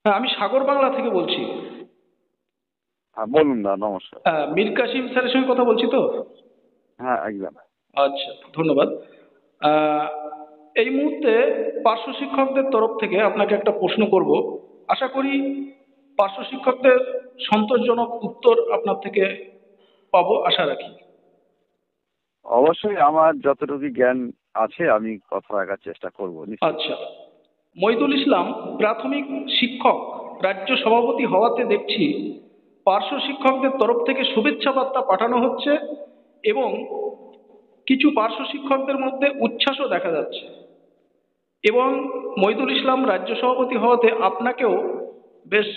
হ্যাঁ, আমি সাগর বাংলা থেকে বলছি। হ্যাঁ বলুন না, নমস্কার। হ্যাঁ, মীর কাসিম স্যারের সঙ্গে কথা বলছি তো? হ্যাঁ একদম। আচ্ছা, ধন্যবাদ। আহ, এই মুহূর্তে পার্শ্ব শিক্ষকদের তরফ থেকে আপনাকে একটা প্রশ্ন করব। আশা করি পার্শ্ব শিক্ষকদের সন্তোষজনক উত্তর আপনার থেকে পাবো আশা রাখি। অবশ্যই আমার যতটুকু জ্ঞান আছে আমি কথা রাখার চেষ্টা করব নিশ্চয়ই। আচ্ছা, মইদুল ইসলাম প্রাথমিক শিক্ষক রাজ্য সভাপতি হওয়াতে দেখছি পার্শ্ব শিক্ষকদের তরফ থেকে শুভেচ্ছা বার্তা পাঠানো হচ্ছে এবং কিছু পার্শ্ব শিক্ষকদের মধ্যে উচ্ছ্বাসও দেখা যাচ্ছে। এবং মইদুল ইসলাম রাজ্য সভাপতি হওয়াতে আপনাকেও বেশ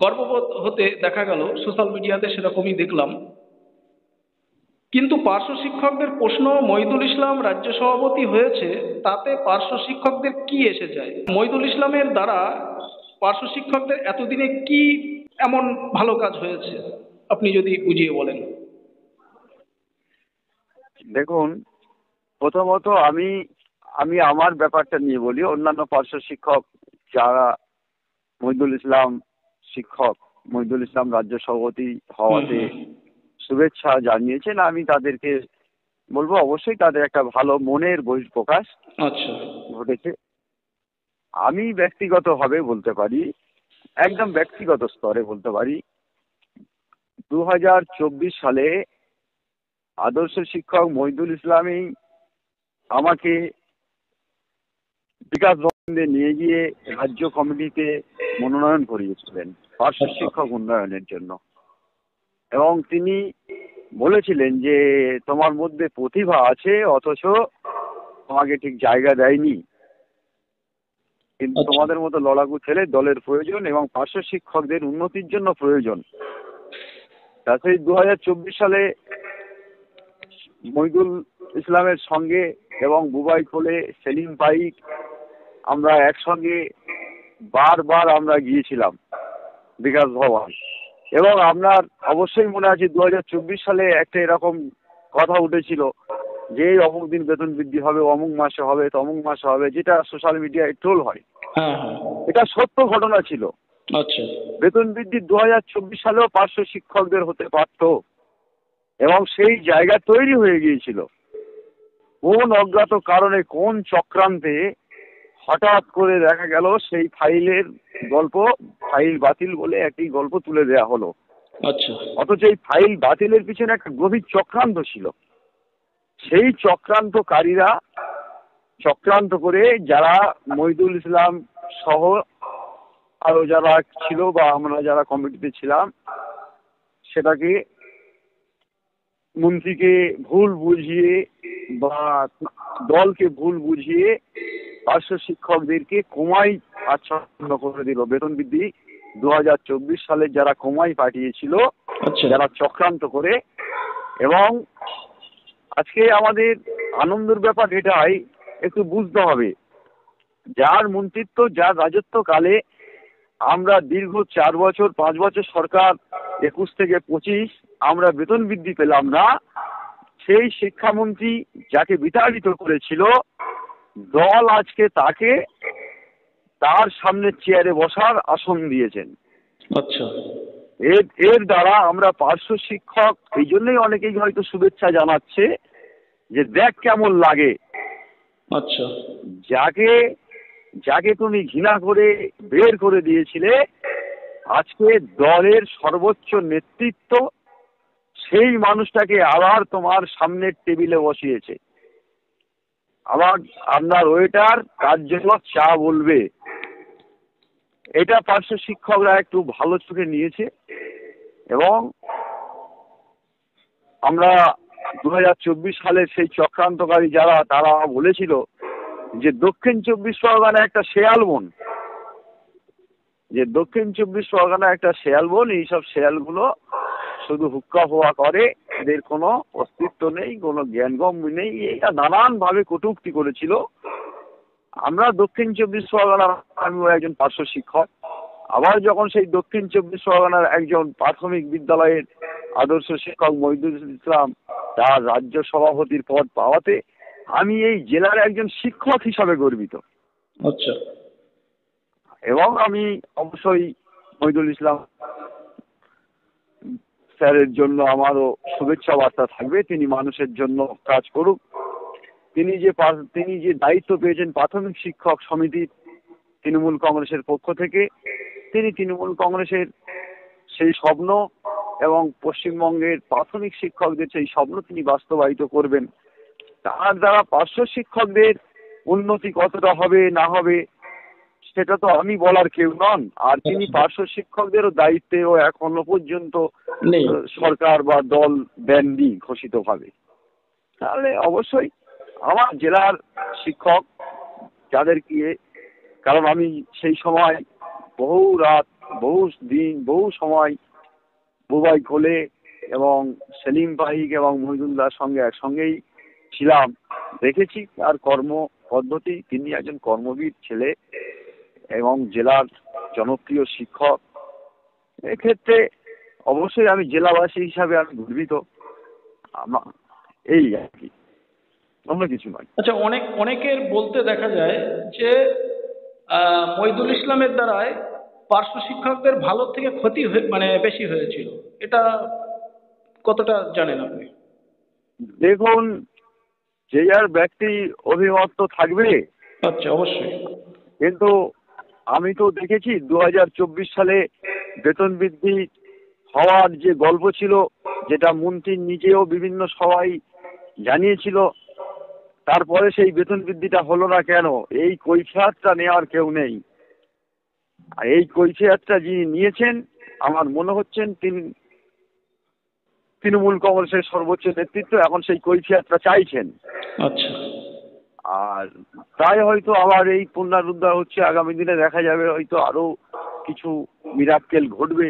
গর্ববোধ হতে দেখা গেল, সোশ্যাল মিডিয়াতে সেরকমই দেখলাম। কিন্তু পার্শ্ব শিক্ষকদের প্রশ্ন, মইদুল ইসলাম রাজ্য সভাপতি হয়েছে তাতে পার্শ্ব শিক্ষকদের কি এসে যায়? মইদুল ইসলামের দ্বারা পার্শ্ব শিক্ষকদের এতদিনে কি এমন ভালো কাজ হয়েছে আপনি যদি বুঝিয়ে বলেন। দেখুন, প্রথমত আমি আমি আমার ব্যাপারটা নিয়ে বলি। অন্যান্য পার্শ্ব শিক্ষক যারা মহিদুল ইসলাম শিক্ষক, মহিদুল ইসলাম রাজ্য সভাপতি হুম হওয়াতে হুম। শুভেচ্ছা জানিয়েছেন, আমি তাদেরকে বলবো অবশ্যই তাদের একটা ভালো মনের বহিঃপ্রকাশ আচ্ছা। ঘটেছে। আমি ব্যক্তিগতভাবে বলতে পারি, একদম ব্যক্তিগত স্তরে বলতে পারি, 2024 সালে আদর্শ শিক্ষক মহিদুল ইসলামই আমাকে বিকাশ ভবনে নিয়ে গিয়ে রাজ্য কমিটিতে মনোনয়ন করিয়েছিলেন পার্শ্ব আচ্ছা। শিক্ষক উন্নয়নের জন্য। এবং তিনি বলেছিলেন যে তোমার মধ্যে প্রতিভা আছে, অথচ তোমাকে ঠিক জায়গা দেয়নি, কিন্তু আচ্ছা। তোমাদের মতো লড়াকু ছেলে দলের প্রয়োজন এবং পার্শ্ব শিক্ষকদের উন্নতির জন্য প্রয়োজন। তা সেই 2024 সালে মহিদুল ইসলামের সঙ্গে এবং বুবাই কোলে, সেলিম পাইক, আমরা একসঙ্গে বারবার আমরা গিয়েছিলাম বিকাশ ভবন। এবং আপনার অবশ্যই মনে আছে 2024 সালে একটা এরকম কথা উঠেছিল যে এই অমুক দিন বেতন বৃদ্ধি হবে, অমুক মাসে হবে, তমুক মাসে হবে, যেটা সোশ্যাল মিডিয়ায় ট্রোল হয়। হ্যাঁ হ্যাঁ। এটা সত্য ঘটনা ছিল। আচ্ছা। বেতন বৃদ্ধি 2024 সালেও পার্শ্ব শিক্ষকদের হতে পারত এবং সেই জায়গা তৈরি হয়ে গিয়েছিল। কোন অজ্ঞাত কারণে, কোন চক্রান্তে হঠাৎ করে দেখা গেল সেই ফাইলের গল্প, ফাইল বাতিল বলে একটি গল্প তুলে দেওয়া হলো। আচ্ছা। অথচ এই ফাইল বাতিলের পিছনে একটা গভীর চক্রান্ত ছিল। সেই চক্রান্তকারীরা চক্রান্ত করে, যারা মহিদুল ইসলাম সহ আরো যারা ছিল বা আমরা যারা কমিটিতে ছিলাম, সেটাকে মন্ত্রীকে ভুল বুঝিয়ে বা দলকে ভুল বুঝিয়ে পার্শ্ব শিক্ষকদেরকে কমাই আচ্ছন্ন করে দিল। বেতন বৃদ্ধি 2024 সালে যারা কমাই পাঠিয়েছিল, আচ্ছা। যারা চক্রান্ত করে। এবং আজকে আমাদের আনন্দের ব্যাপার এটাই, একটু বুঝতে হবে, যার মন্ত্রিত্ব, যার রাজত্বকালে আমরা দীর্ঘ 4 বছর 5 বছর সরকার 21 থেকে 25 আমরা বেতন বৃদ্ধি পেলাম না, সেই শিক্ষামন্ত্রী যাকে বিতাড়িত করেছিল দল, আজকে তাকে তার সামনে চেয়ারে বসার আসন দিয়েছেন। আচ্ছা। এর এর দ্বারা আমরা পার্শ্ব শিক্ষক, এই জন্যই অনেকেই হয়তো শুভেচ্ছা জানাচ্ছে যে দেখ কেমন লাগে। আচ্ছা। যাকে যাকে তুমি ঘৃণা করে বের করে দিয়েছিলে, আজকে দলের সর্বোচ্চ নেতৃত্ব সেই মানুষটাকে আবার তোমার সামনের টেবিলে বসিয়েছে। আবার আপনার ওয়েটার তার জন্য চা বলবে। এটা পার্শ্ব শিক্ষকরা একটু ভালো চোখে নিয়েছে। এবং আমরা 2024 সালের সেই চক্রান্তকারী যারা, তারা বলেছিল যে দক্ষিণ 24 পরগনা একটা শেয়াল বন, যে দক্ষিণ 24 পরগনা একটা শেয়াল বন, এইসব শেয়ালগুলো শুধু হুক্কা হওয়া করে, এদের কোনো অস্তিত্ব নেই, কোনো জ্ঞানগম্য নেই, এটা নানানভাবে কটূক্তি করেছিল। আমরা দক্ষিণ 24 পরগনার, আমিও একজন পার্শ্ব শিক্ষক, আবার যখন সেই দক্ষিণ 24 পরগনার একজন প্রাথমিক বিদ্যালয়ের আদর্শ শিক্ষক মহিদুল ইসলাম তার রাজ্য সভাপতির পদ পাওয়াতে আমি এই জেলার একজন শিক্ষক হিসাবে গর্বিত। আচ্ছা। এবং আমি অবশ্যই মহিদুল ইসলাম স্যারের জন্য আমারও শুভেচ্ছা বার্তা থাকবে। তিনি মানুষের জন্য কাজ করুক। তিনি যে দায়িত্ব পেয়েছেন প্রাথমিক শিক্ষক সমিতির তৃণমূল কংগ্রেসের পক্ষ থেকে, তিনি তৃণমূল কংগ্রেসের সেই স্বপ্ন এবং পশ্চিমবঙ্গের প্রাথমিক শিক্ষকদের সেই স্বপ্ন তিনি বাস্তবায়িত করবেন। তার দ্বারা পার্শ্ব শিক্ষকদের উন্নতি কতটা হবে না হবে সেটা তো আমি বলার কেউ নন। আর তিনি পার্শ্ব শিক্ষকদেরও দায়িত্বেও এখনো পর্যন্ত নেই সরকার বা দল দেননি ঘোষিতভাবে। তাহলে অবশ্যই আমার জেলার শিক্ষক যাদেরকে, কারণ আমি সেই সময় বহু রাত, বহু দিন, বহু সময় বুবাই কোলে এবং সেলিম পাহিক এবং মহিদুল্লাহর সঙ্গে একসঙ্গেই ছিলাম, দেখেছি তার কর্ম পদ্ধতি। তিনি একজন কর্মবীর ছেলে এবং জেলার জনপ্রিয় শিক্ষক। এক্ষেত্রে অবশ্যই আমি জেলাবাসী হিসাবে আমি গর্বিত। এই আর কি, অন্য কিছু নয়। আচ্ছা, অনেকের বলতে দেখা যায় যে মইদুল ইসলামের দ্বারায় পার্শ্ব শিক্ষকদের ভালো থেকে ক্ষতি মানে বেশি হয়েছিল, এটা কতটা জানেন আপনি? দেখুন, যে যার ব্যক্তি অভিমত তো থাকবে। আচ্ছা, অবশ্যই। কিন্তু আমি তো দেখেছি 2024 সালে বেতন বৃদ্ধি হওয়ার যে গল্প ছিল, যেটা মন্ত্রী নিজেও বিভিন্ন সভায় জানিয়েছিল, তারপরে সেই বেতন বৃদ্ধিটা হলো না কেন? এই কৈফিয়তটা নেওয়ার কেউ নেই। আর এই কৈফিয়তটা যিনি নিয়েছেন আমার মনে হচ্ছেন তিনি তৃণমূল কংগ্রেসের সর্বোচ্চ নেতৃত্ব এখন সেই কৈফিয়তটা চাইছেন। আচ্ছা। আর তাই হয়তো আবার এই পুনরুদ্ধার হচ্ছে। আগামী দিনে দেখা যাবে হয়তো আরো কিছু মিরাক্কেল ঘটবে।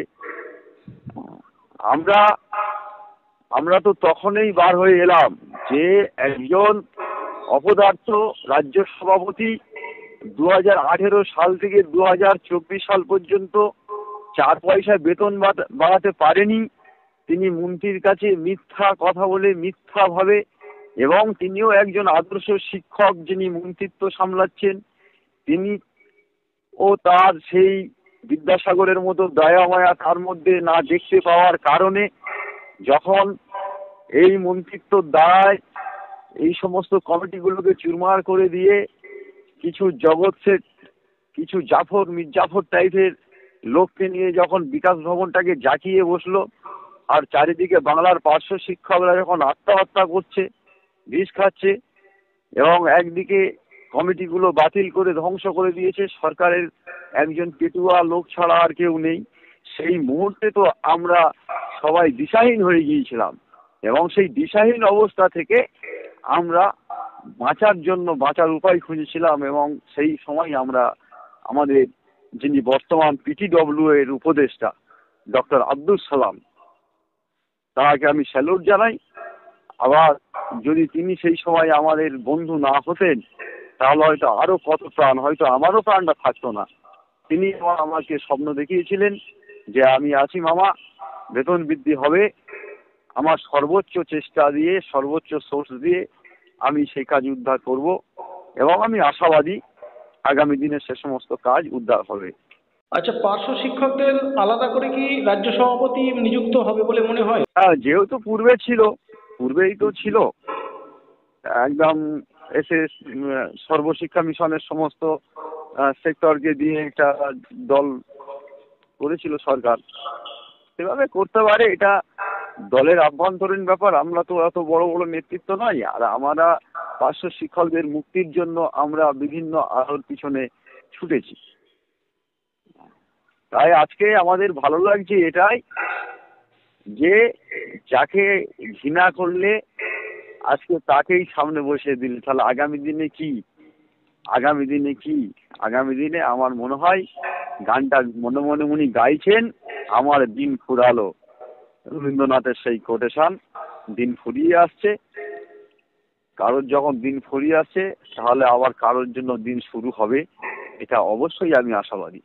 আমরা আমরা তো তখনই বার হয়ে এলাম যে একজন অপদার্থ রাজ্য সভাপতি 2018 সাল থেকে 2024 সাল পর্যন্ত 4 পয়সা বেতন বাড়াতে পারেনি। তিনি মন্ত্রীর কাছে মিথ্যা কথা বলে, মিথ্যাভাবে, এবং তিনিও একজন আদর্শ শিক্ষক যিনি মন্ত্রিত্ব সামলাচ্ছেন, তিনি ও তার সেই বিদ্যাসাগরের মতো দয়া মায়া তার মধ্যে না দেখতে পাওয়ার কারণে যখন এই মন্ত্রিত্ব দ্বারায় এই সমস্ত কমিটিগুলোকে চুরমার করে দিয়ে কিছু জগৎ শেঠ, কিছু মির্জাফর টাইপের লোককে নিয়ে যখন বিকাশ ভবনটাকে জাকিয়ে বসলো, আর চারিদিকে বাংলার পার্শ্ব শিক্ষকরা যখন আত্মহত্যা করছে, বিষ খাচ্ছে, এবং একদিকে কমিটিগুলো বাতিল করে ধ্বংস করে দিয়েছে, সরকারের একজন পেটুয়া লোক ছাড়া আর কেউ নেই, সেই মুহূর্তে তো আমরা সবাই দিশাহীন হয়ে গিয়েছিলাম। এবং সেই দিশাহীন অবস্থা থেকে আমরা বাঁচার উপায় খুঁজেছিলাম। এবং সেই সময় আমরা আমাদের যিনি বর্তমান পিটিডব্লিউ এর উপদেষ্টা ডক্টর আব্দুল সালাম, তাকে আমি স্যালুট জানাই। আবার যদি তিনি সেই সময় আমাদের বন্ধু না হতেন তাহলে হয়তো আরো কত প্রাণ, হয়তো আমারও প্রাণটা থাকতো না। তিনি আমাকে স্বপ্ন দেখিয়েছিলেন যে আমি আছি মামা, বেতন বৃদ্ধি হবে, আমার সর্বোচ্চ চেষ্টা দিয়ে, সর্বোচ্চ সোর্স দিয়ে আমি সেই কাজ উদ্ধার করব, এবং আমি আশাবাদী আগামী দিনে সে সমস্ত কাজ উদ্ধার হবে। আচ্ছা, পার্শ্ব শিক্ষকদের আলাদা করে কি রাজ্য সভাপতি নিযুক্ত হবে বলে মনে হয়? হ্যাঁ, যেহেতু পূর্বেই তো ছিল একদম সর্বশিক্ষা মিশনের সমস্ত সেক্টরকে দিয়ে একটা দল করেছিল সরকার, সেভাবে করতে পারে। এটা দলের আভ্যন্তরীণ ব্যাপার। আমরা তো এত বড় বড় নেতৃত্ব নয়। আর আমরা পার্শ্ব শিক্ষকদের মুক্তির জন্য আমরা বিভিন্ন আলোর পিছনে ছুটেছি। তাই আজকে আমাদের ভালো লাগছে এটাই যে যাকে ঘৃণা করলে আজকে তাকেই সামনে বসিয়ে দিল। তাহলে আগামী দিনে আমার মনে হয় গানটা মনে মনে উনি গাইছেন, আমার দিন ফুরালো, রবীন্দ্রনাথের সেই কোটেশন, দিন ফুরিয়ে আসছে। কারোর যখন দিন ফুরিয়ে আসছে তাহলে আবার কারোর জন্য দিন শুরু হবে, এটা অবশ্যই আমি আশাবাদী।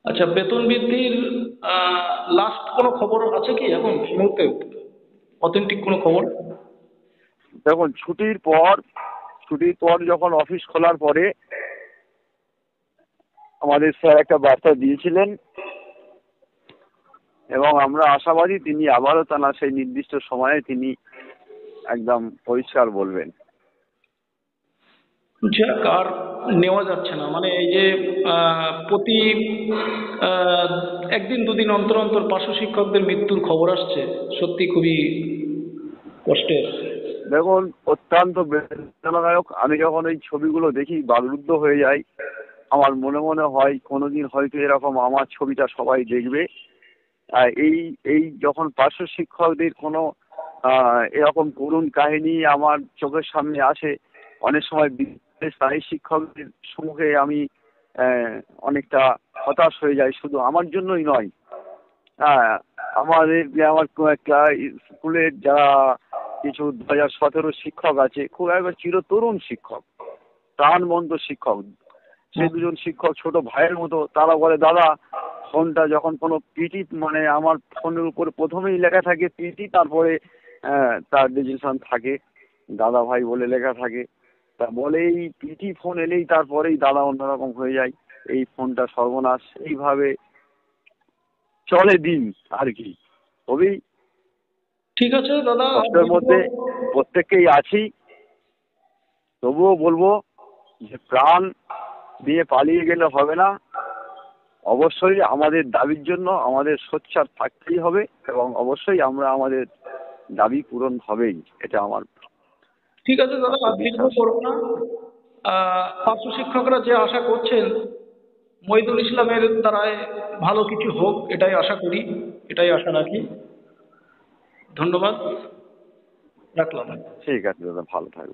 আচ্ছা, বেতন বৃদ্ধির লাস্ট কোনো খবর আছে কি এখন এই মুহূর্তে, অথেন্টিক কোনো খবর? দেখুন, ছুটির পর যখন অফিস খোলার পরে আমাদের স্যার একটা বার্তা দিয়েছিলেন এবং আমরা আশাবাদী তিনি আবারও তার সেই নির্দিষ্ট সময়ে তিনি একদম পরিষ্কার বলবেন। যাক, আর নেওয়া যাচ্ছে না, মানে এই যে প্রতি একদিন দুদিন অন্তর অন্তর পার্শ্ব শিক্ষকদের মৃত্যুর খবর আসছে, সত্যি খুবই কষ্টের। দেখুন, অত্যন্ত বেদনাদায়ক। আমি যখন এই ছবিগুলো দেখি বাকরুদ্ধ হয়ে যাই। আমার মনে মনে হয় কোনোদিন হয়তো এরকম আমার ছবিটা সবাই দেখবে। এই এই যখন পার্শ্ব শিক্ষকদের কোনো এরকম করুণ কাহিনী আমার চোখের সামনে আসে, অনেক সময় স্থায়ী শিক্ষকদের সম্মুখে আমি অনেকটা হতাশ হয়ে যাই। শুধু আমার জন্যই নয়, হ্যাঁ, আমাদের যে আমার স্কুলের যারা কিছু 2017 শিক্ষক আছে, খুব একবার চিরতরুণ শিক্ষক, প্রাণবন্ত শিক্ষক, সেই দুজন শিক্ষক ছোট ভাইয়ের মতো। তারা বলে, দাদা ফোনটা যখন কোনো পিটি, মানে আমার ফোনের উপরে প্রথমেই লেখা থাকে পিটি, তারপরে তার রেজিস্ট্রেশন থাকে দাদা ভাই বলে লেখা থাকে। তা বলে এই পিটি ফোন এলেই তারপরেই দাদা অন্যরকম হয়ে যায়, এই ফোনটা সর্বনাশ। এইভাবে চলে দিন আর কি। খুবই ঠিক আছে দাদা, কষ্টের মধ্যে প্রত্যেককেই আছি। তবুও বলবো যে প্রাণ দিয়ে পালিয়ে গেলে হবে না। অবশ্যই আমাদের দাবির জন্য আমাদের সোচ্চার থাকতেই হবে এবং অবশ্যই আমরা আমাদের দাবি পূরণ হবেই, এটা আমার। ঠিক আছে দাদা, আর বিলম্ব করবো না। পার্শ্ব শিক্ষকরা যে আশা করছেন মহিদুল ইসলামের দ্বারায় ভালো কিছু হোক, এটাই আশা করি, এটাই আশা রাখি। ধন্যবাদ, রাখলাম। ঠিক আছে দাদা, ভালো থাকবে।